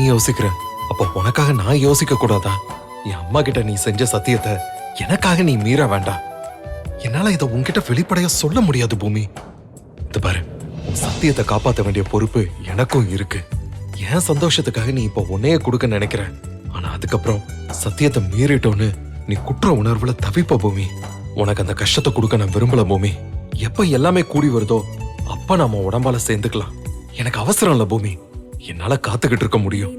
யோசிக்கிற, அப்ப உனக்காக நான் யோசிக்க கூடாதா? என் அம்மா கிட்ட நீ செஞ்ச சத்தியத்தை எனக்காக நீ மீற வேண்டாம். என்னால இதை உன்கிட்ட வெளிப்படையா சொல்ல முடியாது பூமி. இது பாரு, உன் சத்தியத்தை காப்பாற்ற வேண்டிய பொறுப்பு எனக்கும் இருக்கு. என் சந்தோஷத்துக்காக நீ இப்ப உன்னைய கொடுக்க நினைக்கிற, ஆனா அதுக்கப்புறம் சத்தியத்தை மீறிட்டோன்னு நீ குற்ற உணர்வுல தவிப்ப பூமி. உனக்கு அந்த கஷ்டத்தை கொடுக்க நான் விரும்பல பூமி. எப்ப எல்லாமே கூடி வருதோ அப்ப நாம உடம்பால சேர்ந்துக்கலாம். எனக்கு அவசரம் இல்ல பூமி, என்னால காத்துக்கிட்டு இருக்க முடியும்.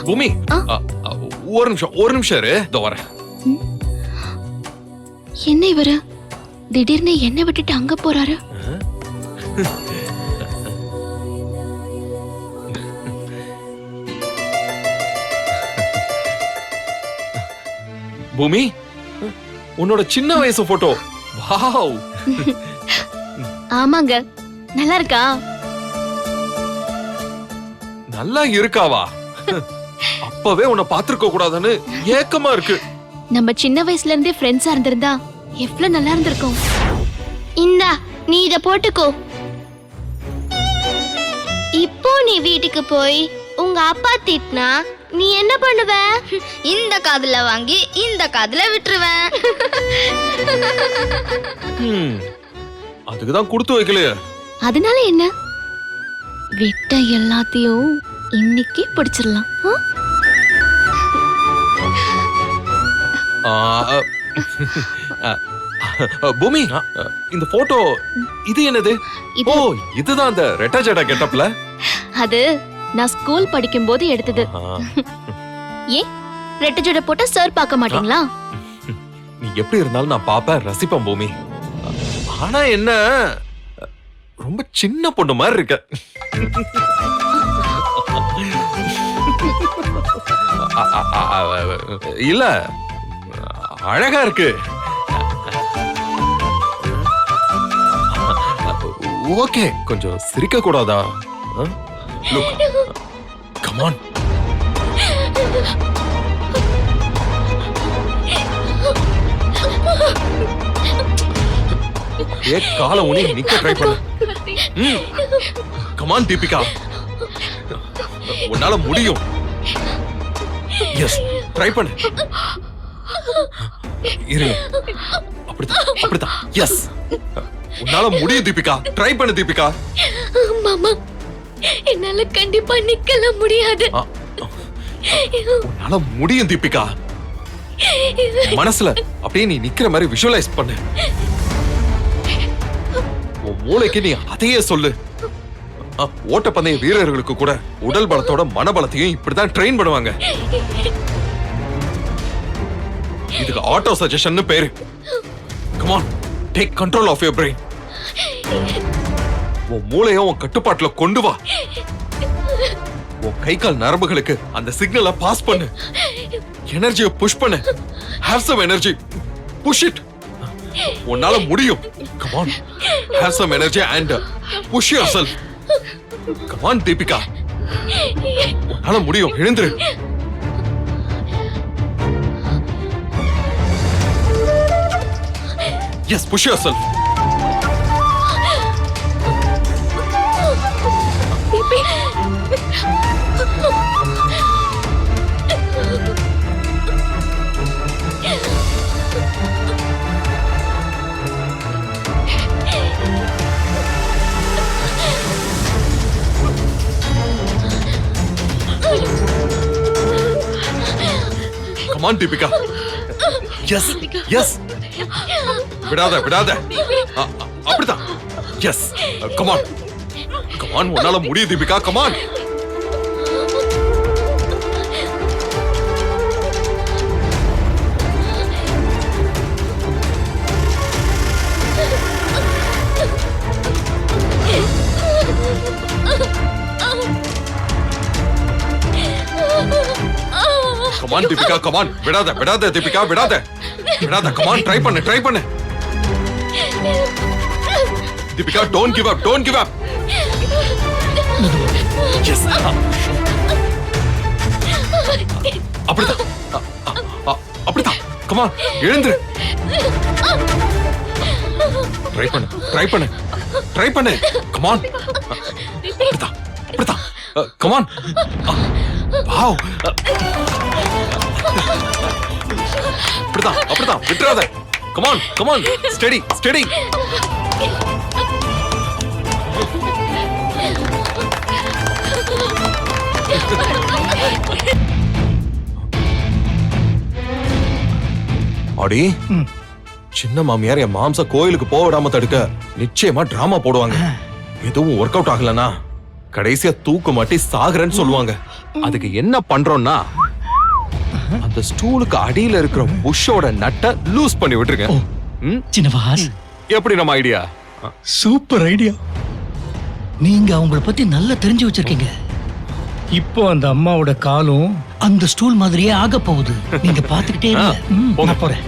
பூமி, ஒரு நிமிஷம் இரு, இதோ வரேன். என்ன இவரு திடீர்னு என்ன விட்டுட்டு அங்க போறாரு? பூமி, உன்னோட சின்ன வயசு போட்டோ. வாவ். ஆமாங்க, நல்லா இருக்கா? நல்லா இருக்காவா? அப்பவே உன்னை பாத்துருக்க கூடாதுன்னு ஏக்கமா இருக்கு. நம்ம சின்ன வயசுல இருந்தே ஃப்ரெண்ட்ஸா இருந்திருந்தா எவ்வளவு நல்லா இருந்திருக்கும். இந்தா, நீ இத போட்டுக்கோ. இப்போ நீ வீட்டுக்கு போய் உங்க அப்பா திட்டினா நீ என்ன பண்ணுவ? இந்த காதுல வாங்கி இந்த காதுல விட்டுருவேன். அதுக்குதான் கொடுத்து வைக்கலையே. அதனால என்ன? விட்ட எல்லாத்தையும் இன்னைக்கு பிடிச்சிடலாம். பூமி, இந்த போட்டோ இது என்னது? ஓ, இதுதான் அந்த ரெட்டை ஜடை கெட்டப்ல. அது நான் ஸ்கூல் படிக்கும் போது எடுத்தது. ஏன் ரெட்டை ஜடை போட்டா சார் பார்க்க மாட்டீங்களா? நீ எப்படி இருந்தாலும் நான் பாப்பேன், ரசிப்பேன் பூமி. ஆனா என்ன, ரொம்ப சின்ன பொண்ணு மாதிரி இருக்க. இல்ல, அழகா இருக்கு. ஓகே, கொஞ்சம் சிரிக்க கூடாதா? Come on. கால உனி நிக்க ட்ரை பண்ணு. கம் ஆன் தீபிகா, உன்னால முடியும். எஸ், ட்ரை பண்ணு. இரு, அப்படிதான். எஸ், உன்னால முடியும் தீபிகா. ட்ரை பண்ணு தீபிகா. மாமா, என்னால கண்டிப்பா நிக்கல முடியாது. உன்னால முடியும் தீபிகா. மனசுல அப்படியே நீ நிக்கிற மாதிரி விஷுவலைஸ் பண்ணு. உன் மூளைக்கு நீ அதையே சொல்லு. ஓட்டப்பந்தய வீரர்களுக்கு கூட உடல் பலத்தோட மனபலத்தையும் இப்படிதான் ட்ரெயின் பண்ணுவாங்க. இதுக்கு ஆட்டோ சஜஷன் பேரு. Come on, take control of your brain. உன் மூளைய உன் கட்டுப்பாட்டுல கொண்டு வா. உன் கை கால் நரம்புகளுக்கு அந்த சிக்னலை பாஸ் பண்ணு. எனர்ஜியை புஷ் பண்ணு. Have some energy. Push it. உன்னால முடியும். Come on, have some energy and push yourself. Come on Deepika, உன்னால முடியும். எழுந்திரு. Yes, push yourself. Come on Deepika. Yes yes, விடாத விடாத. அப்படிதான். எஸ், கமான் கமான், உன்னால முடியும் Deepika, come on. Come on Deepika, come on, விடாத விடாத தீபிகா, விடாத விடாத. கமான், ட்ரை பண்ணு ட்ரை பண்ணு. Deepika, don't give up, don't give up. Yes, அப்படிதான் அப்படிதான். கமான், எழுந்துரு. ட்ரை பண்ணு ட்ரை பண்ணு ட்ரை பண்ணு. கமான், அப்படிதான் அப்படிதான். கமான். வாவ், அப்படிதான் அப்படிதான், விட்டுறாத. Come on come on, steady steady. அடி, சின்ன மாமியார் என் மாம்ச கோயிலுக்கு போக விடாம தடுக்க நிச்சயமா டிராமா போடுவாங்க. எதுவும் ஒர்க் அவுட் ஆகலனா கடைசியா தூக்கு மாட்டி சாகுறேன்னு சொல்லுவாங்க. அதுக்கு என்ன பண்றோம்னா, அந்த ஸ்டூலுக்கு அடியில இருக்கிற புஷ்ஷோட நட்டை லூஸ் பண்ணி விட்டுருங்க. சின்னவாஸ், எப்படி நம்ம ஐடியா? Super idea. நீங்க அவங்கள பத்தி நல்லா தெரிஞ்சு வச்சிருக்கீங்க. இப்போ அந்த அம்மாவோட காலும் அந்த ஸ்டூல் மாதிரியே ஆக போகுது. நீங்க பாத்துக்கிட்டே இருங்க. நான் போறேன்.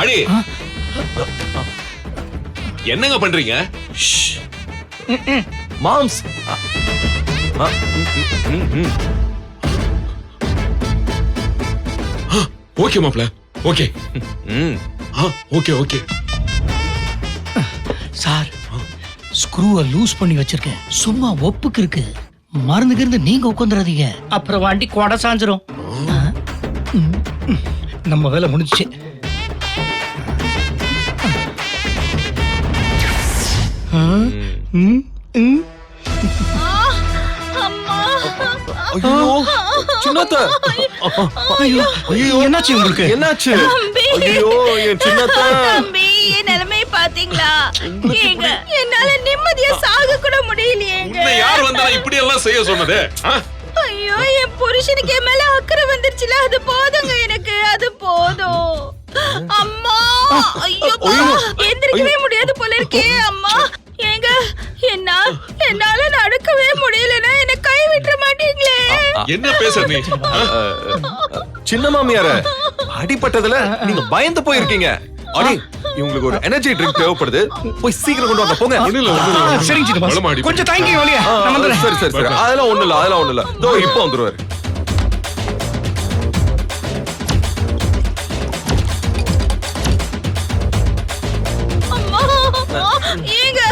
அடி, என்னங்க பண்றீங்க? மாம்ஸ், ஓகே மாப்ள, ஓகே. Okay okay. சார், ஸ்க்ரூவை லூஸ் பண்ணி வச்சிருக்கேன். சும்மா ஒப்புக்கு இருக்கு. மறந்துக்கு இருந்து நீங்க உட்காந்துறாதீங்க, அப்புறம் வண்டி கொடை சாஞ்சிரும். நம்ம வேலை முடிஞ்சுச்சு. ஐயோ சின்னத்த, ஐயோ என்னாச்சு உங்களுக்கு? என்னாச்சு? ஐயோ என் சின்னத்த. தம்பி, என் நிலைமை பாத்தீங்களா? ஏங்க, என்னால நிம்மதியா சாக கூட முடியலையேங்க. உன்னை யார் வந்தா இப்படி எல்லாம் செய்ய சொன்னது? ஐயோ, என் புருஷனுக்கு என் மேல அக்கறை வந்துருச்சுல, அது போதுங்க எனக்கு, அது போதும். அம்மா, ஐயோ, எந்திரிக்கவே முடியாது போல இருக்கே. அம்மா, ஏங்க, என்னால நடக்கவே முடியலன்னா என்ன கை விட்டுற மாட்டீங்களே? என்ன பேசுற நீ? சின்ன மாமியார, அடிபட்டதுல நீங்க பயந்து போயிருக்கீங்க. அடி, இவங்களுக்கு ஒரு எனர்ஜி ட்ரிங்க் தேவைப்படுது. போய் சீக்கிரம் கொண்டு வாங்க, போங்க. சரிங்க சின்னவாஸ், கொஞ்சம் தயங்கி வழியா. சரி சரி சரி, அதெல்லாம் ஒண்ணு இல்ல, அதெல்லாம் ஒண்ணு இல்ல. இதோ இப்போ வந்துருவாரு. அம்மா, ஏங்க,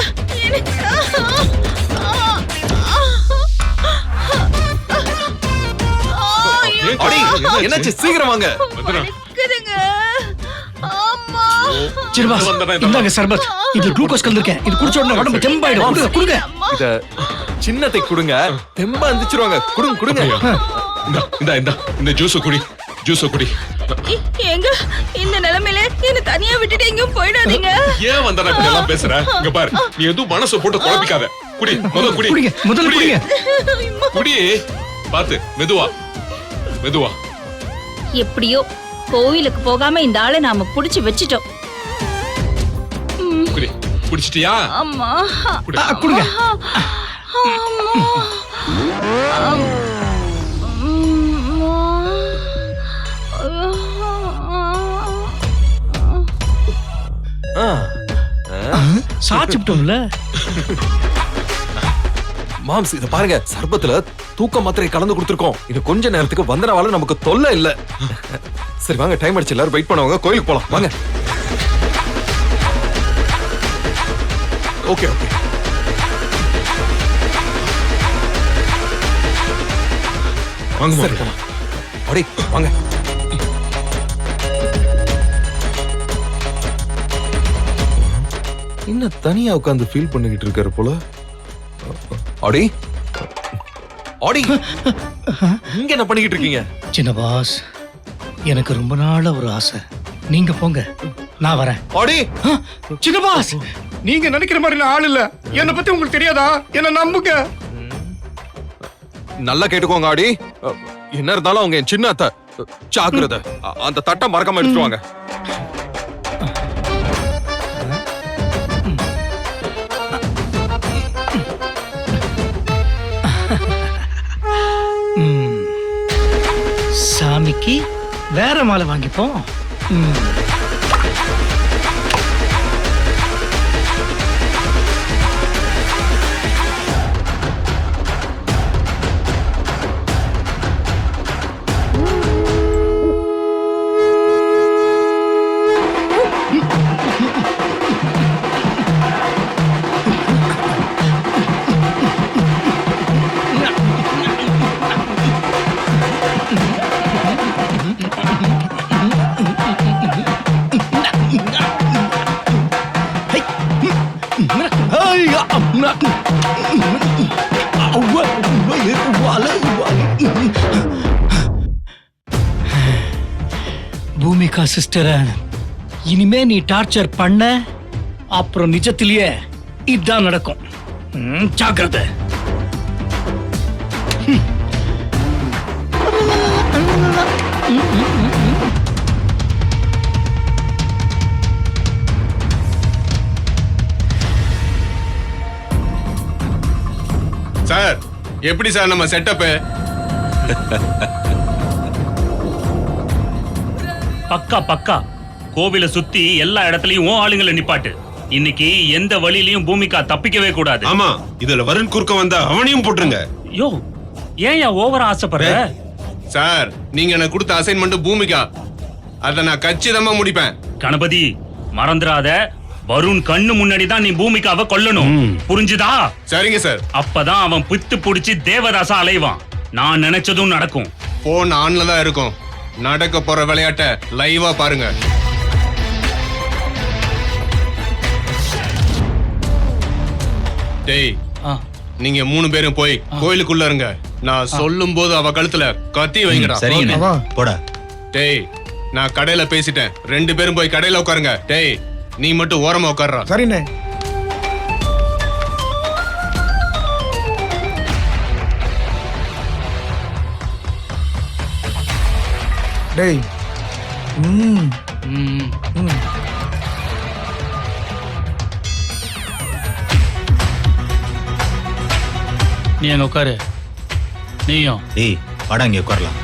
எனக்கு அடி, என்னாச்சு? சீக்கிரம் வாங்க. வலிக்குதுங்க. அம்மா, சின்னவாஸ், இந்தாங்க சர்பத். இது குளுக்கோஸ் கலந்துருக்கேன். இது குடிச்ச உடனே உடம்பு தெம்பாயிடும். கொடுங்க, கொடுங்க. இத சின்னத்தை கொடுங்க, தெம்பா எந்திரிச்சிருவாங்க. கொடுங்க கொடுங்க. இந்த ஜூஸ் குடி, ஜூஸ் குடி. ஏங்க, இந்த நிலைமையில என்ன தனியா விட்டுட்டு எங்கேயும் போயிடாதீங்க. ஏன் வந்தா இப்படி எல்லாம் பேசுற? இங்க பாரு, நீ எதுவும் மனசை போட்டு குழப்பிக்காத. குடி, முதல்ல குடி. குடிங்க, முதல்ல குடிங்க. குடி, பாத்து, மெதுவா மெதுவா. எப்படியோ கோவிலுக்கு போகாம இந்த ஆளை நாம புடிச்சு வச்சிட்டோம். குடி, குடிச்சிட்டியா? அம்மா, குடி. கொடுங்க. சாச்சிட்டோம்ல. மாம்ஸ், இத பாருங்க, சர்பத்துல தூக்க மாத்திரை கலந்து கொடுத்திருக்கோம். இது கொஞ்ச நேரத்துக்கு வந்தனவால நமக்கு தொல்லை இல்ல. சரி வாங்க, டைம் ஆயிடுச்சு. எல்லாரும் வெயிட் பண்ணுவாங்க, கோயிலுக்கு போலாம் வாங்க. Okay okay. வாங்க சரி மாப்பிள்ள. அடே வாங்க. இன்னும் தனியா உட்கார்ந்து ஃபீல் பண்ணிக்கிட்டு இருக்காரு போல. அடே அடே இங்க என்ன பண்ணிக்கிட்டு இருக்கீங்க? சின்ன பாஸ், எனக்கு ரொம்ப நாளா ஒரு ஆசை. நீங்க போங்க, நான் வரேன். அடே சின்ன பாஸ், நீங்க நினைக்கிற மாதிரி நான் ஆள் இல்ல. என்ன பத்தி உங்களுக்கு தெரியாதா? என்ன நம்புங்க. நல்லா கேட்டுக்கோங்க அடி. என்ன இருந்தாலும் அவங்க என் சின்ன அத்தை. ஜாக்கிரதை. அந்த தட்டை மறக்காம எடுத்துட்டு வாங்க. சாமிக்கு வேற மாலை வாங்கிப்போம். பூமிகா சிஸ்டர், இனிமே நீ டார்ச்சர் பண்ண அப்புறம் நிஜத்திலேயே இதுதான் நடக்கும். ஜாக்கிரதை. சார் எப்படி சார் நம்ம செட்டப்? பக்கா பக்கா. கோவிலை சுத்தி எல்லா இடத்துலயும் ஆளுங்களை நிப்பாட்டு. இன்னைக்கு எந்த வழியிலயும் பூமிகா தப்பிக்கவே கூடாது. ஆமா, இதுல வருண் குறுக்க வந்தா அவனையும் போட்டுருங்க. யோ, ஏன் ஓவரா ஆசைப்படுற? சார் நீங்க எனக்கு கொடுத்த அசைன்மெண்ட் பூமிகா, அத நான் கச்சிதமா முடிப்பேன். கணபதி, மறந்துடாத. வருண் கண்ணு முன்னாடி தான் நீ பூமிகாவை கொல்லணும். புரிஞ்சுதா? சரிங்க சார். அப்பதான் அவன் பித்து புடிச்சு தேவதாசா அலைவான். நான் நினைச்சதும் நடக்கும். போன் ஆன்ல தான் இருக்கும். நடக்க போற விளையாட்ட லைவா பாருங்க. டேய், நீங்க 3 பேரும் போய் கோயிலுக்குள்ள இருங்க. நான் சொல்லும் போது அவ கழுத்துல கத்தி வைங்கடா. சரிங்க போடா. டேய், நான் கடையில பேசிட்டேன். 2 பேரும் போய் கடையில உட்காருங்க. டேய், நீ மட்டும் ஓரமா உட்கார்றா. சரிண்ணே. டேய் நீ அங்க உட்காரு. நீயும் டேய் வாடா இங்க உட்காரலாம்.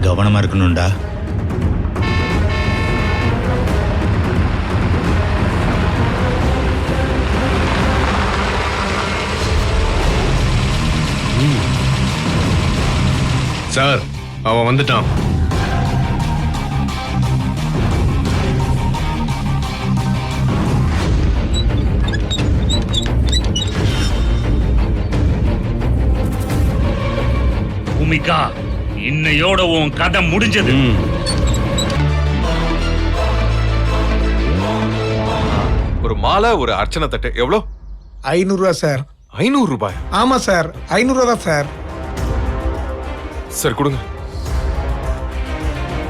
கவனமா இருக்கணும்டா. சார் அவன் வந்துட்டான். பூமிகா, இன்னையோட உன் கதை முடிஞ்சது. ஒரு மாலை, ஒரு அர்ச்சனை தட்டு எவ்வளோ? 500 ரூபா சார். 500 ரூபாய்? ஆமா சார், 500 ரூபா தான் சார். சரி கொடுங்க.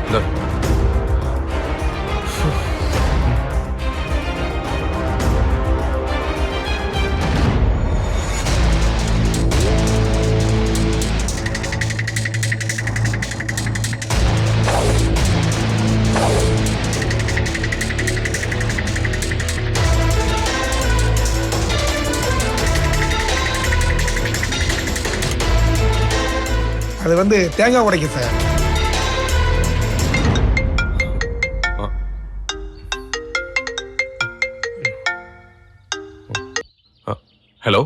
இந்தா. அது வந்து தேங்காய் உடைக்க சார். ஹலோ,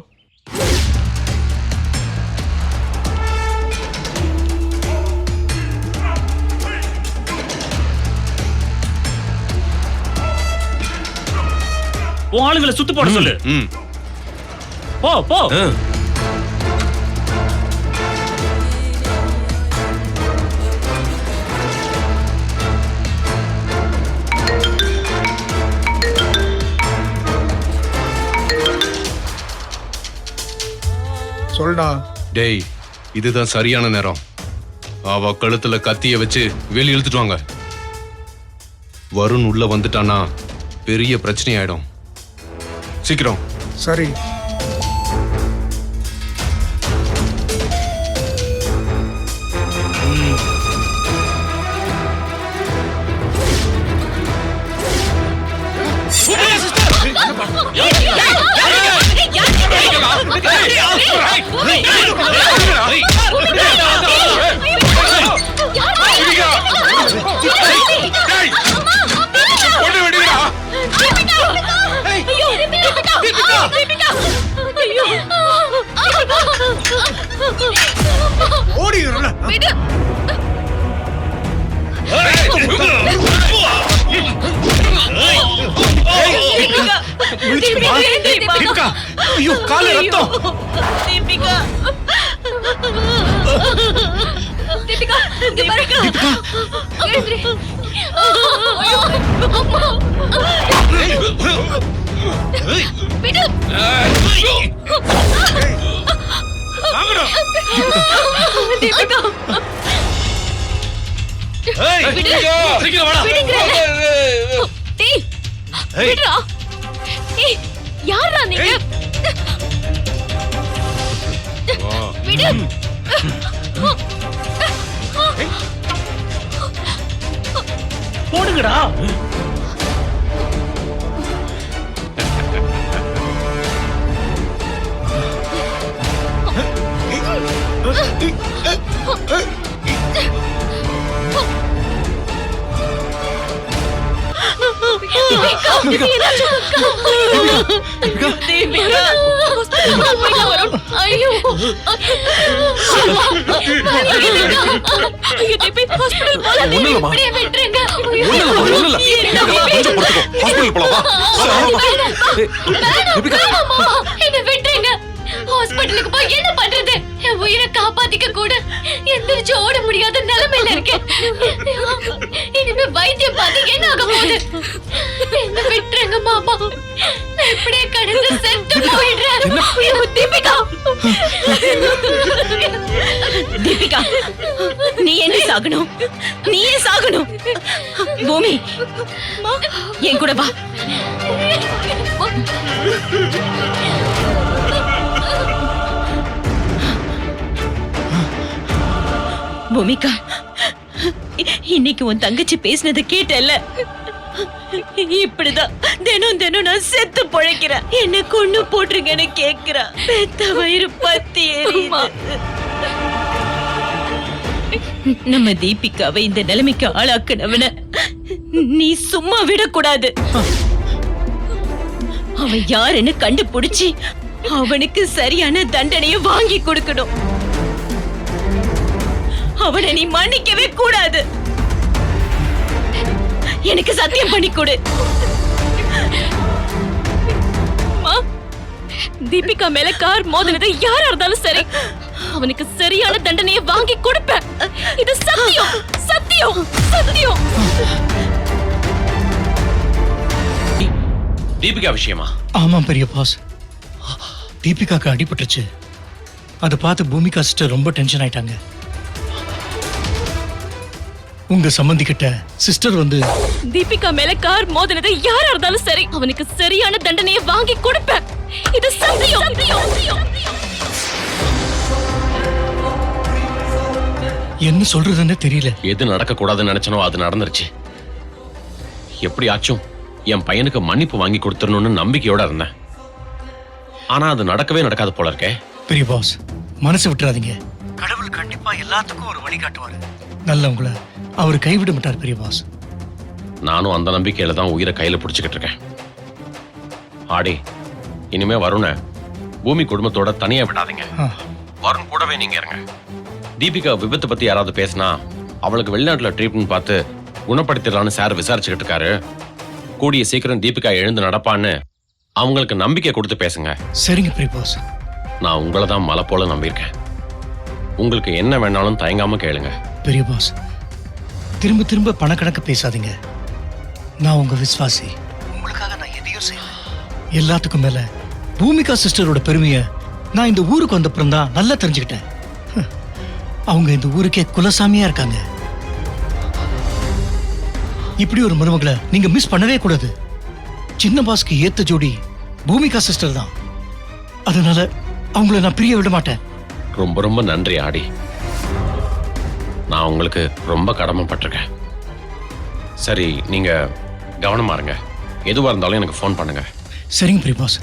உன் ஆளுங்களை சுத்து போட சொல்லு. ம் போ போ. சொல்டா. டேய், இதுதான் சரியான நேரம். அவ கழுத்துல கத்திய வச்சு வெளிய இழுத்துட்டு வாங்க. வருண் உள்ள வந்துட்டானா பெரிய பிரச்சனை ஆயிடும். சீக்கிரம். சரி. ஓடி ஐயோ, கால ரத்தம். யாரா நீங்க? விடு. போடுங்கடா. ஐயோ, ஹாஸ்பிடல் போலாம். ஒண்ணுலமா, இப்படியே விட்டுருங்க. ஒண்ணுல கொஞ்சம் பொறுத்துக்கோ. ஹாஸ்பிடல் போலாம் வா. என்ன விட்டுருங்க. ஹாஸ்பிடலுக்கு போய் என்ன பண்றது? என் உயிரை காப்பாத்திக்க கூட எந்திரிச்சு ஓட முடியாத நிலைமையில இருக்கேன். இனிமே வைத்தியம் பார்த்து என்ன ஆக போகுது? என்ன விட்டுருங்க மாமா. நான் இப்படியே கடந்து செத்து போயிடுறேன். ஐயோ, தீபிகா. தீபிகா, நீ என்ன சாகணும்? நீயே சாகணும். பூமி, என் கூட வா. பூமிகா, இன்னைக்கு உன் தங்கச்சி பேசினதை கேட்டல. இப்படிதான் தினம் தினம் நான் செத்து பொழைக்கிறேன். என்ன கொண்டு போட்டுருங்கன்னு கேக்குறா. பெத்த வயிறு பத்தி எரியுது. நம்ம தீபிகாவை இந்த நிலைமைக்கு ஆளாக்குனவன நீ சும்மா விடக்கூடாது. அவன் யாருன்னு கண்டுபிடிச்சி அவனுக்கு சரியான தண்டனையை வாங்கி கொடுக்கணும். அவனை நீ மன்னிக்கவே கூடாது. எனக்கு சத்தியம் பண்ணி கொடு. தீபிகா மேல கார் மோதினது யாரா இருந்தாலும் சரி, அவனுக்கு சரியான தண்டனையை வாங்கி கொடுப்பேன். இது சத்தியம், சத்தியம், சத்தியம். தீபிகா விஷயமா? ஆமாம் பெரிய பாஸ். தீபிகாக்கு அடிபட்டுருச்சு. அதை பார்த்து பூமிகா சிஸ்டர் ரொம்ப டென்ஷன் ஆயிட்டாங்க. உங்க சம்பந்திக்கிட்ட சிஸ்டர் வந்து தீபிகா மேல கார் மோதினது யாரா இருந்தாலும் சரி, அவனுக்கு சரியான தண்டனையை வாங்கி கொடுப்பேன். இது சத்தியம், சத்தியம். என்ன சொல்றதுன்னு தெரியல. எது நடக்க கூடாதுன்னு நினைச்சனோ அது நடந்துருச்சு. எப்படி ஆச்சும் என் பையனுக்கு மன்னிப்பு வாங்கி கொடுத்துடணும்னு நம்பிக்கையோட இருந்தேன். ஆனா அது நடக்கவே நடக்காது போல இருக்கே. பெரிய பாஸ், மனசு விட்டுறாதீங்க. கடவுள் கண்டிப்பா அப்பா எல்லாத்துக்கும் ஒரு வழி காட்டுவாரு. நல்லவங்கள அவர் கைவிட மாட்டார் பெரிய பாஸ். நானும் அந்த நம்பிக்கையில தான் உயிரை கையில பிடிச்சுக்கிட்டு இருக்கேன். ஆடி, இனிமே வருண பூமி குடும்பத்தோட தனியா விடாதீங்க. வருண் கூடவே நீங்க இருங்க. தீபிகா விபத்து பத்தி யாராவது பேசினா அவளுக்கு வெளிநாட்டுல ட்ரீட்மெண்ட் பார்த்து குணப்படுத்திடலான்னு சார் விசாரிச்சுக்கிட்டு இருக்காரு. கூடிய சீக்கிரம் தீபிகா எழுந்து நடப்பான்னு அவங்களுக்கு நம்பிக்கை கொடுத்து பேசுங்க. சரிங்க பெரிய பாஸ். நான் உங்களை தான் மலை போல நம்பியிருக்கேன். உங்களுக்கு என்ன வேணாலும் தயங்காம கேளுங்க. பெரிய பாஸ், திரும்ப திரும்ப பணக்கணக்கு பேசாதீங்க. நான் உங்க விசுவாசி. உங்களுக்காக நான் எதையும் செய்வேன். எல்லாத்துக்கும் மேல பூமிகா சிஸ்டரோட பெருமையை நான் இந்த ஊருக்கு வந்தப்புறம் தான் நல்லா தெரிஞ்சுக்கிட்டேன். அவங்க இந்த ஊருக்கே குலசாமியா இருக்காங்க. இப்படி ஒரு மருமகளை நீங்க மிஸ் பண்ணவே கூடாது. சின்ன பாஸ்க்கு ஏத்த ஜோடி பூமிகா சிஸ்டர் தான். அதனால அவங்கள நான் பிரிய விட மாட்டேன். ரொம்ப ரொம்ப நன்றி ஆடி. நான் உங்களுக்கு ரொம்ப கடமைப்பட்டிருக்கேன். சரி, நீங்க கவனமா இருங்க. எதுவா இருந்தாலும் எனக்கு ஃபோன் பண்ணுங்க. சரிங்க பெரிய பாஸ்.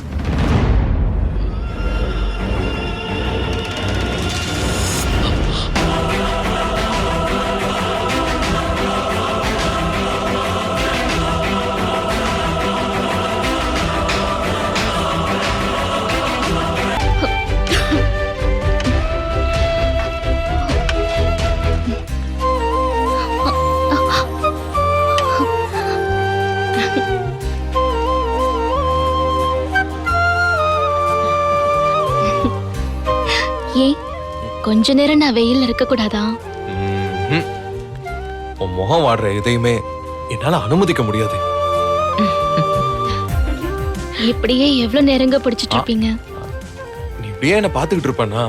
ஏன் கொஞ்ச நேரம் நான் வெயில்ல இருக்க கூடாதா? உன் முகம் வாடுற எதையுமே என்னால அனுமதிக்க முடியாது. இப்படியே எவ்வளவு நேரங்க பிடிச்சிட்டு இருப்பீங்க? நீ இப்படியே என்ன பாத்துக்கிட்டு இருப்பேன்னா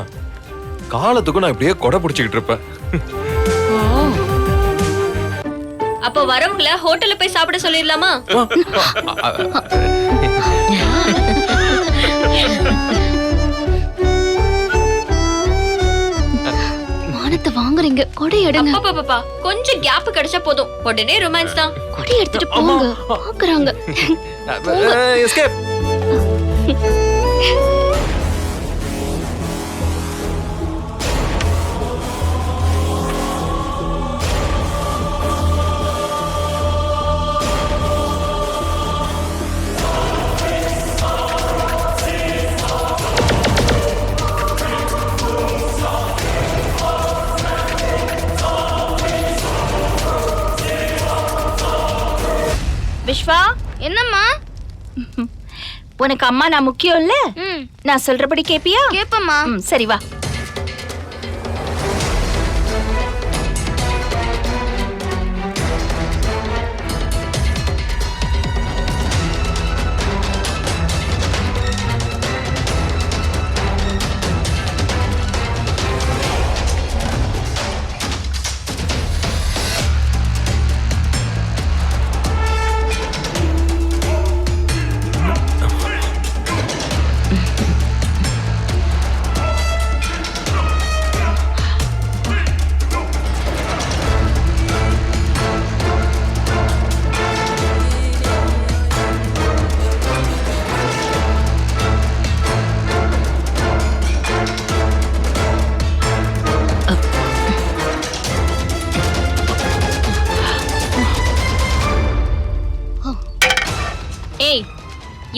காலத்துக்கும் நான் இப்படியே கொடை பிடிச்சுக்கிட்டு இருப்பேன். அப்போ வரவங்கள ஹோட்டல்ல போய் சாப்பிட சொல்லிடலாமா? மானத்தை வாங்குறீங்க. கொடை எடுங்க. பாப்பா கொஞ்சம் கேப் கிடைச்சா போதும், உடனே ரொமான்ஸ் தான். கொடை எடுத்துட்டு போங்க. பாக்குறாங்க. எஸ்கேப். விஸ்வா, என்னம்மா? உனக்கு அம்மா நான் முக்கியம் இல்ல? நான் சொல்றபடி கேப்பியா? கேப்பம்மா. சரி வா.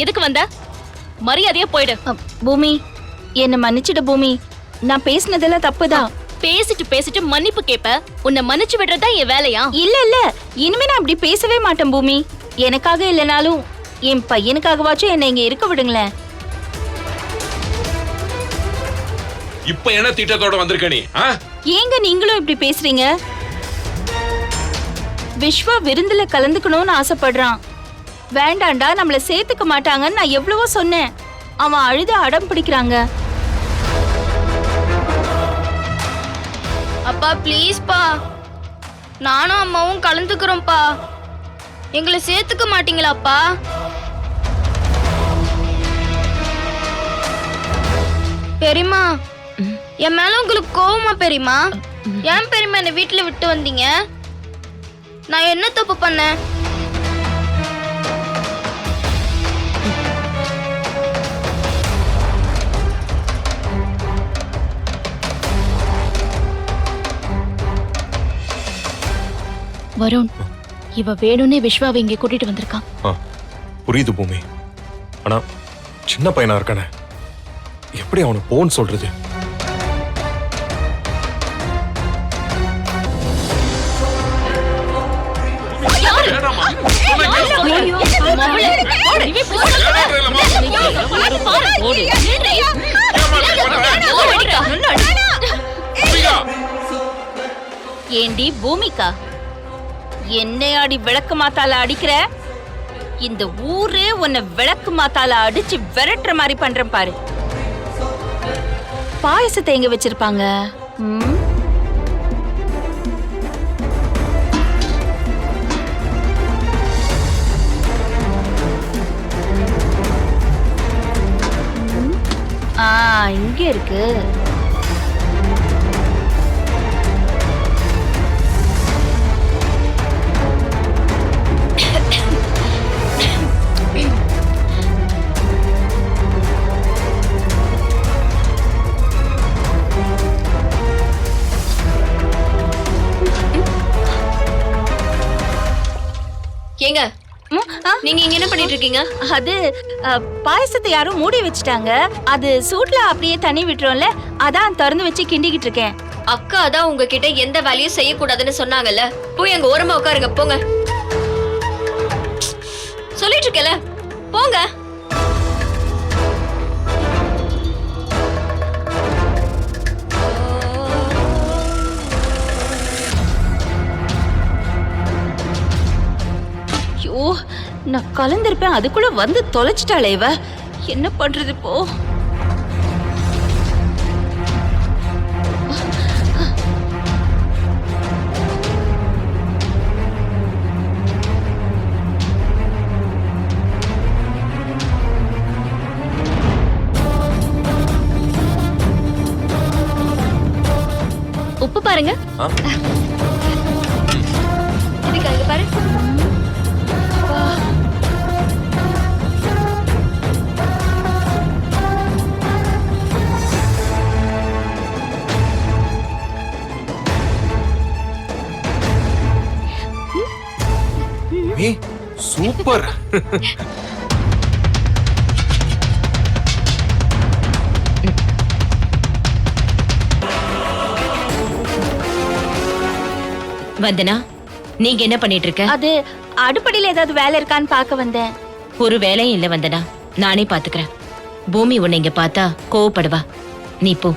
எதுக்கு வந்த? மரியாதையா போயிடு. பூமி, என்ன மன்னிச்சிடு பூமி. நான் பேசினதெல்லாம் தப்புதான். பேசிட்டு மன்னிப்பு கேப்ப? உன்னை மன்னிச்சு விடுறதா என் வேலையா? இல்ல இல்ல, இனிமே நான் அப்படி பேசவே மாட்டேன் பூமி. எனக்காக இல்லனாலும் என் பையனுக்காகவாச்சும் என்ன இங்க இருக்க விடுங்களேன். இப்ப என்ன திட்டத்தோட வந்திருக்க நீ? ஏங்க நீங்களும் இப்படி பேசுறீங்க? விஸ்வா விருந்துல கலந்துக்கணும்னு ஆசைப்படுறான். வேண்டாண்டா, நம்மள சேர்த்துக்க மாட்டாங்கன்னு நான் எவ்வளவோ சொன்னேன். அவன் அழுத அடம் பிடிக்கிறாங்க. அப்பா ப்ளீஸ்ப்பா, நானும் அம்மாவும் கலந்துக்கிறோம்ப்பா. எங்களை சேர்த்துக்க மாட்டீங்களாப்பா? பெரியம்மா, என் மேல உங்களுக்கு கோவமா பெரியம்மா? ஏன் பெரியம்மா என்னை வீட்டுல விட்டு வந்தீங்க? நான் என்ன தப்பு பண்ணேன்? வருண் இவ வேணும்னே விஸ்வாவை இங்க கூட்டிட்டு வந்திருக்கான். ஆ, புரியுது பூமி. ஆனா சின்ன பையனா இருக்கானே, எப்படி அவனை போன்னு சொல்றது? ஏண்டி பூமிகா, என்னையாடி விளக்கு மாத்தால அடிக்கிற? இந்த ஊரே உன்னை விளக்கு மாத்தால அடிச்சு விரட்டுற மாதிரி பண்றேன் பாரு. பாயசத்தை எங்க வச்சிருப்பாங்க? இங்க இருக்கு. ஏங்க நீங்க இங்க என்ன பண்ணிட்டு இருக்கீங்க? அது பாயசத்தை யாரும் மூடி வச்சுட்டாங்க. அது சூட்ல அப்படியே தண்ணி விட்டுறோம்ல, அதான் திறந்து வச்சு கிண்டிக்கிட்டு இருக்கேன். அக்கா தான் உங்ககிட்ட எந்த வேலையும் செய்யக்கூடாதுன்னு சொன்னாங்கல்ல. போய் அங்க ஓரமா உட்காருங்க, போங்க. சொல்லிட்டு இருக்கல, போங்க. ஐயோ, நான் கலந்திருப்பேன், அதுக்குள்ள வந்து தொலைச்சிட்டாளே இவ. என்ன பண்றது இப்போ? உப்பு பாருங்க. இதுக்கு அங்க பாரு. சூப்பர். வந்தனா, நீங்க என்ன பண்ணிட்டு இருக்க? அது அடுப்படியில ஏதாவது வேலை இருக்கான்னு பார்க்க வந்தேன். ஒரு வேலையும் இல்ல வந்தனா, நானே பாத்துக்கிறேன். பூமி உன்னை இங்க பார்த்தா கோவப்படுவா, நீ போ.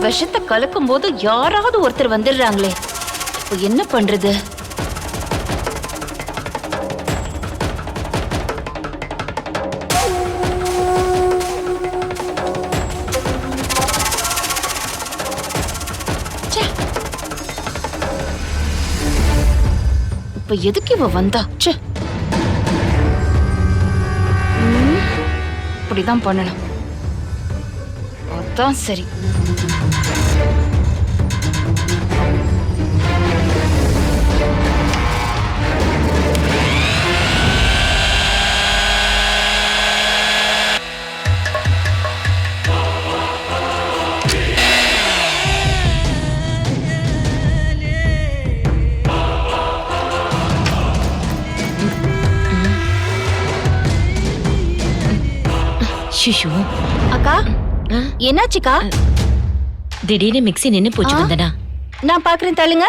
விஷத்தை கலக்கும் போது யாராவது ஒருத்தர் வந்துடுறாங்களே, இப்போ என்ன பண்றது? இப்ப எதுக்கு இவ வந்தா? இப்படிதான் பண்ணணும், அதான் சரி. ஷிஷு, அக்கா என்னாச்சுக்கா? திடீர்னு மிக்ஸி நின்னு போச்சு வந்தனா. நான் பாக்குறேன், தள்ளுங்க.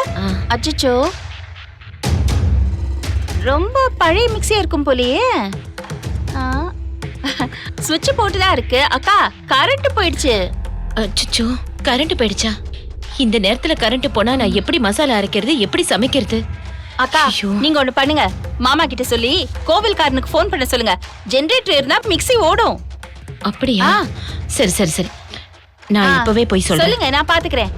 அச்சச்சோ, ரொம்ப பழைய மிக்ஸியா இருக்கும் போலயே. சுவிட்ச் போட்டுதான் இருக்கு. அக்கா, கரண்ட் போயிடுச்சு. அச்சச்சோ, கரண்ட் போயிடுச்சா? இந்த நேரத்துல கரண்ட் போனா நான் எப்படி மசாலா அரைக்கிறது, எப்படி சமைக்கிறது? அக்கா, நீங்க ஒண்ணு பண்ணுங்க, மாமா கிட்ட சொல்லி கோவில்காரனுக்கு போன் பண்ண சொல்லுங்க. ஜெனரேட்டர் இருந்தா மிக்ஸி ஓடும். அப்படியா? சரி சரி சரி, நான் இப்பவே போய் சொல்றேன். சொல்லுங்க, நான் பாத்துக்கிறேன்.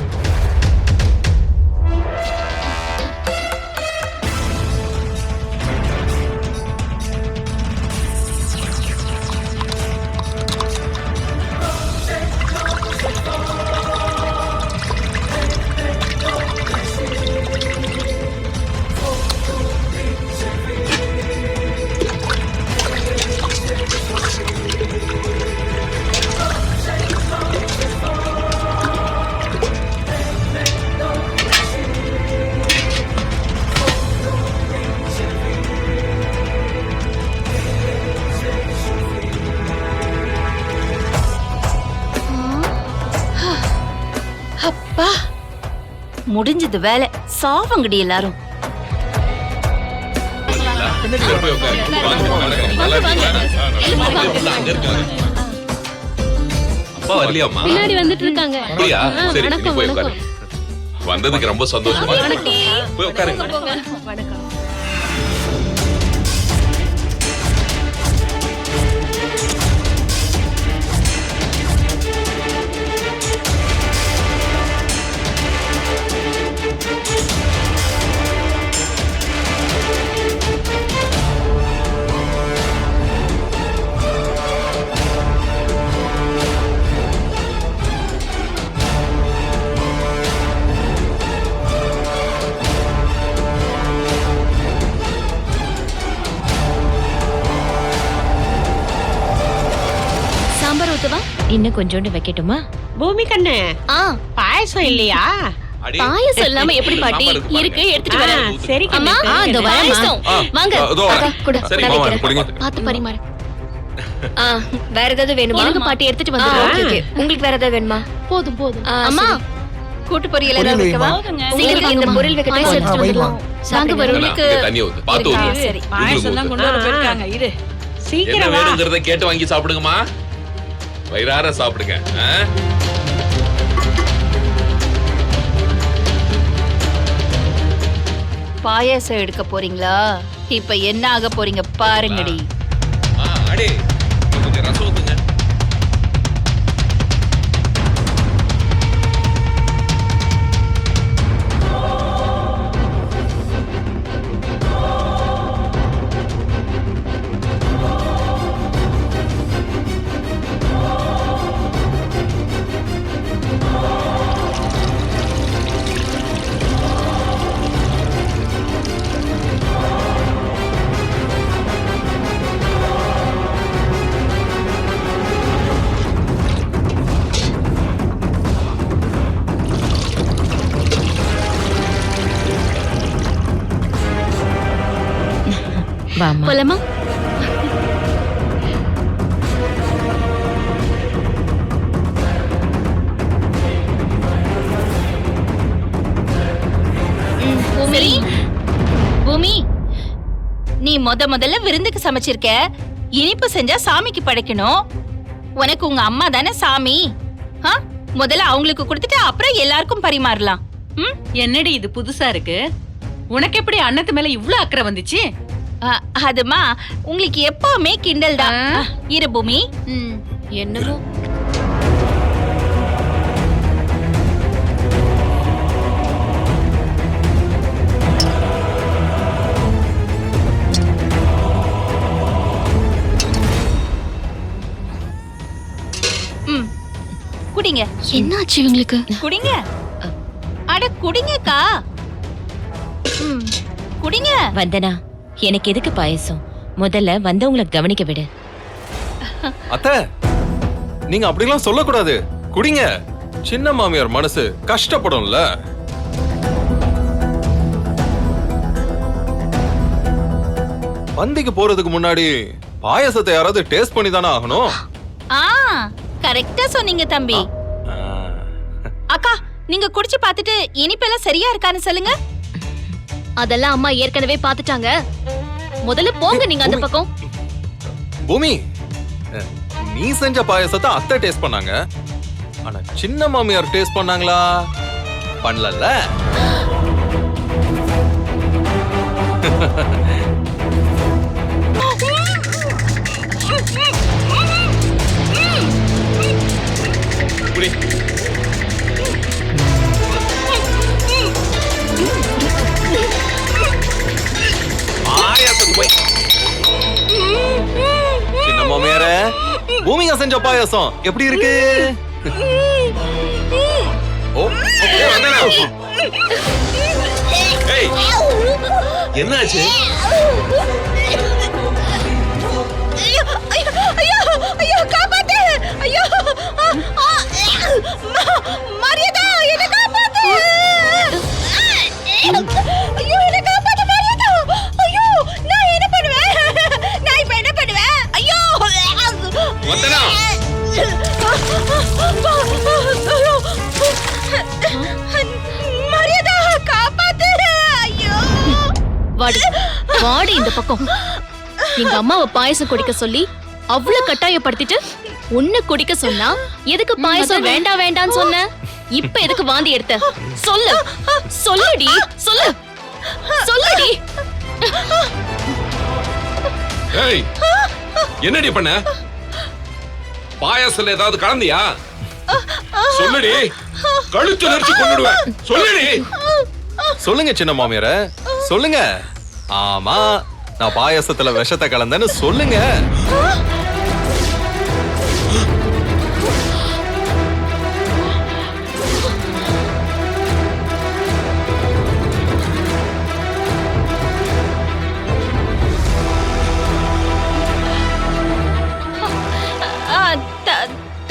அப்பா முடிஞ்சது வேலை. சாவங்கடி எல்லாரும். அப்பா வரலையாமா? பின்னாடி வந்துட்டு இருக்காங்க. அப்படியா? சரி, நீ போய் உட்காரு. வந்ததுக்கு ரொம்ப சந்தோஷமா இருக்கு. போய் உட்காருங்க. வணக்கம். சாம்பார் ஊத்துவா? இன்னும் கொஞ்சோண்டு வைக்கட்டுமா? பூமி கண்ணு, ஆ, பாயசம் இல்லையா? பாயசம் இல்லாம எப்படி பாட்டி? இருக்கு, எடுத்துட்டு வரேன். சரி அம்மா, கண்ணு. பாயசம். வாங்க. அதோ வரேன். அக்கா, கொடு, சரி, நான் மாமா, வைக்கிறேன். கொடுங்க. பார்த்து பரிமாறு. வேற ஏதாவது வேணுமா? எனக்கு பாட்டி எடுத்துட்டு வந்து. Okay okay. உங்களுக்கு வேற ஏதாவது வேணுமா? போதும் போதும். அம்மா, கூட்டு பொரியல் ஏதாவது வைக்கவா? சீக்கிரம் இந்த பொரியல் வைக்க டைம் எடுத்துட்டு வந்துடலாம். வாங்க வருவங்களுக்கு. இங்க தண்ணி ஊத்து. பாத்து ஊத்து. சரி. பாயசம் எல்லாம் கொண்டு வர போயிருக்காங்க. இரு. என்ன சீக்கிரம் வா. வேணுங்கிறத கேட்டு வாங்கி சாப்பிடுங்கம்மா. வயிறார சாப்பிடுங்க. பாயாசம் எடுக்க போறீங்களா? இப்ப என்ன ஆக போறீங்க பாருங்கடி. அடே, கொஞ்சம் ரசம் ஊத்துங்க. வாமா. போலாமா? பூமி, பூமி, நீ முதல்ல விருந்துக்கு சமைச்சிருக்க. இனிப்பு செஞ்சா சாமிக்கு படைக்கணும். உனக்கு உங்க அம்மா தானே சாமி. முதல்ல அவங்களுக்கு கொடுத்துட்டு அப்புறம் எல்லாருக்கும் பரிமாறலாம். என்னடி இது புதுசா இருக்கு? உனக்கு எப்படி அன்னத்து மேல இவ்ளோ அக்கறை வந்துச்சு? அதுமா உங்களுக்கு எப்பவுமே கிண்டல் தான். இரு பூமி. என்னவோ. குடிங்க. என்னாச்சு இவங்களுக்கு? குடிங்க. அட குடிங்கக்கா. குடிங்க. வந்தனா, எனக்கு எதுக்கு பாயசம்? முதல்ல வந்தவங்களை கவனிக்க விடு. அத்தை, நீங்க அப்படிலாம் சொல்லக்கூடாது. குடிங்க. சின்ன மாமியார் மனசு கஷ்டப்படும்ல. பந்திக்கு போறதுக்கு முன்னாடி பாயசத்தை யாராவது டேஸ்ட் பண்ணி தானே ஆகணும். கரெக்டா சொன்னீங்க தம்பி. அக்கா, நீங்க குடிச்சு பார்த்துட்டு இனிப்பெல்லாம் சரியா இருக்கான்னு சொல்லுங்க. அதெல்லாம் அம்மா ஏற்கனவே பாத்துட்டாங்க. முதல்ல போங்க நீங்க அந்த பக்கம். பூமி, நீ செஞ்ச பாயசத்தை அத்தை டேஸ்ட் பண்ணாங்க. ஆனா சின்ன மாமியார் டேஸ்ட் பண்ணாங்களா? பண்ணலல்ல. குடி. சின்ன மாமியார, பூமியா செஞ்ச பாயசம் எப்படி இருக்கு? ஓ, ஏய், வந்தனா. ஏய், என்னாச்சு? ஐயோ காப்பாத்து. ஐயோ மரியாதா, என்ன காப்பாத்து. ஐயோ என்ன காப்பாத்து மரியாதா. ஐயோ நான் என்ன பண்ணுவேன்? நான் இப்ப என்ன பண்ணுவேன்? ஐயோ வந்தனா. வாடி இந்த பக்கம். எங்க அம்மாவை பாயசம் குடிக்க சொல்லி அவ்வளவு கட்டாயப்படுத்திட்டு உன்னை குடிக்க சொன்னா எதுக்கு பாயசம் வேண்டாம் வேண்டாம்னு சொன்ன? இப்ப எதுக்கு வாந்தி எடுத்த? சொல்லு சொல்லுடி, சொல்லு சொல்லுடி. ஏய் என்னடி பண்ண? பாயாசத்துல ஏதாவது கலந்தியா? சொல்லுடி, கழுத்து நெரிச்சு கொன்னுடுவேன். சொல்லுடி. சொல்லுங்க சின்ன மாமியார, சொல்லுங்க. ஆமா, நான் பாயாசத்துல விஷத்தை கலந்தேன்னு சொல்லுங்க.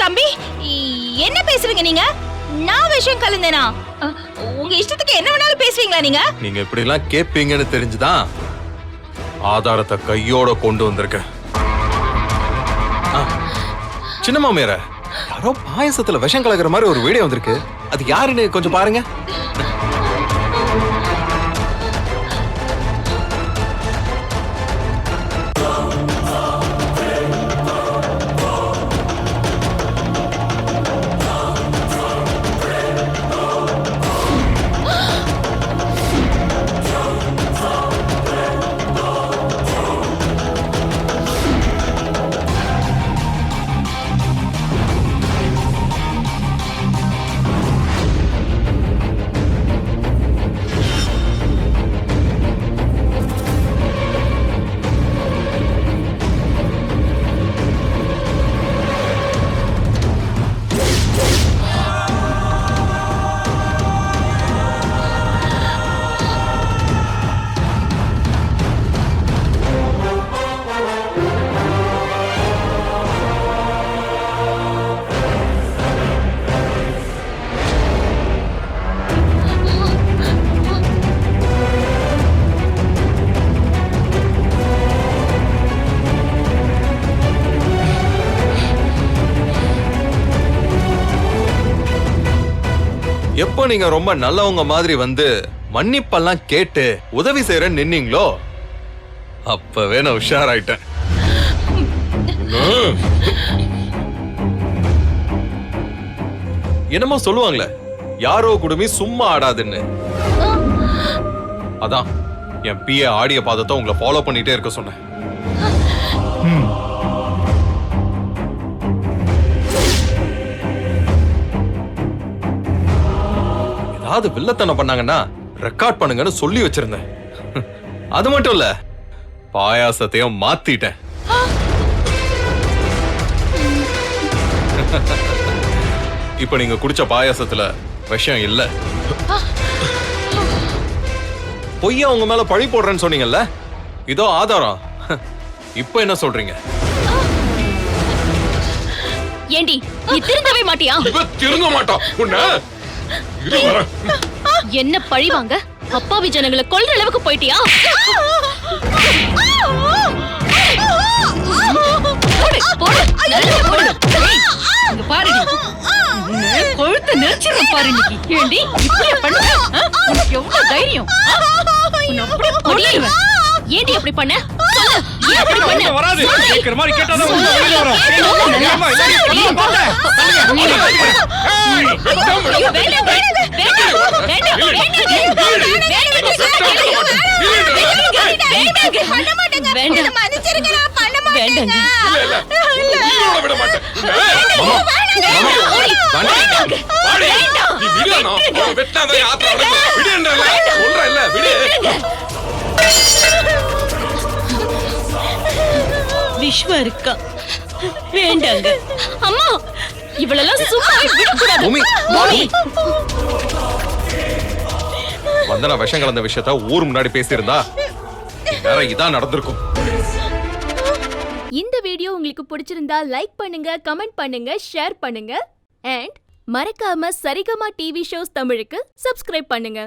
தம்பி, என்ன பேசுறீங்க நீங்க? நான் விஷயம் கலந்தேனா? உங்க இஷ்டத்துக்கு என்ன வேணாலும் பேசுவீங்களா நீங்க? நீங்க இப்படி எல்லாம் கேட்பீங்கன்னு தெரிஞ்சுதான் ஆதாரத்தை கையோட கொண்டு வந்திருக்கேன். சின்ன மாமியார, யாரோ பாயசத்துல விஷம் கலக்கிற மாதிரி ஒரு வீடியோ வந்திருக்கு. அது யாருன்னு கொஞ்சம் பாருங்க. எப்போ நீங்க ரொம்ப நல்லவங்க மாதிரி வந்து மன்னிப்பெல்லாம் கேட்டு உதவி செய்யறேன்னு நின்னீங்களோ அப்பவே நான் உஷாராயிட்டேன். என்னமோ சொல்லுவாங்களே, யாரோ குடுமி சும்மா ஆடாதுன்னு. அதான் என் பிஏ ஆடிய பாதத்தை உங்களை ஃபாலோ பண்ணிட்டே இருக்க சொன்னேன். ஏதாவது வில்லத்தனம் பண்ணாங்கன்னா ரெக்கார்ட் பண்ணுங்கன்னு சொல்லி வச்சிருந்தேன். அது மட்டும் இல்ல, பாயாசத்தையும் மாத்திட்டேன். இப்ப நீங்க குடிச்ச பாயாசத்துல விஷம் இல்ல. பொய்யா உங்க மேல பழி போடுறேன்னு சொன்னீங்கல்ல, இதோ ஆதாரம். இப்ப என்ன சொல்றீங்க? ஏண்டி, நீ திருந்தவே மாட்டியா? இவ திருந்த மாட்டான். உன்ன என்ன பழி வாங்க அப்பாவி ஜனங்களை கொல்ற அளவுக்கு போயிட்டியா? கொழுத்து நெரிச்சிரு பாரு நீ. ஏண்டி இப்படி பண்ண? உனக்கு எவ்வளவு தைரியம்? ஏண்டி அப்படி பண்ண? ஏன் அப்படி பண்ண? வராது கேக்குற மாதிரி கேட்டாதான் வெளிய வரும். விஸ்வா இருக்கா? வேண்டாங்க அம்மா, இவளெல்லாம் சும்மா விடக்கூடாது. வந்தனா விஷம் கலந்த விஷயத்த ஊர் முன்னாடி பேசியிருந்தா வேற இதான் நடந்திருக்கும். இந்த வீடியோ உங்களுக்கு பிடிச்சிருந்தா லைக் பண்ணுங்க, கமெண்ட் பண்ணுங்க, ஷேர் பண்ணுங்க அண்ட் மறக்காம சரிகமா டிவி ஷோஸ் தமிழுக்கு சப்ஸ்கிரைப் பண்ணுங்க.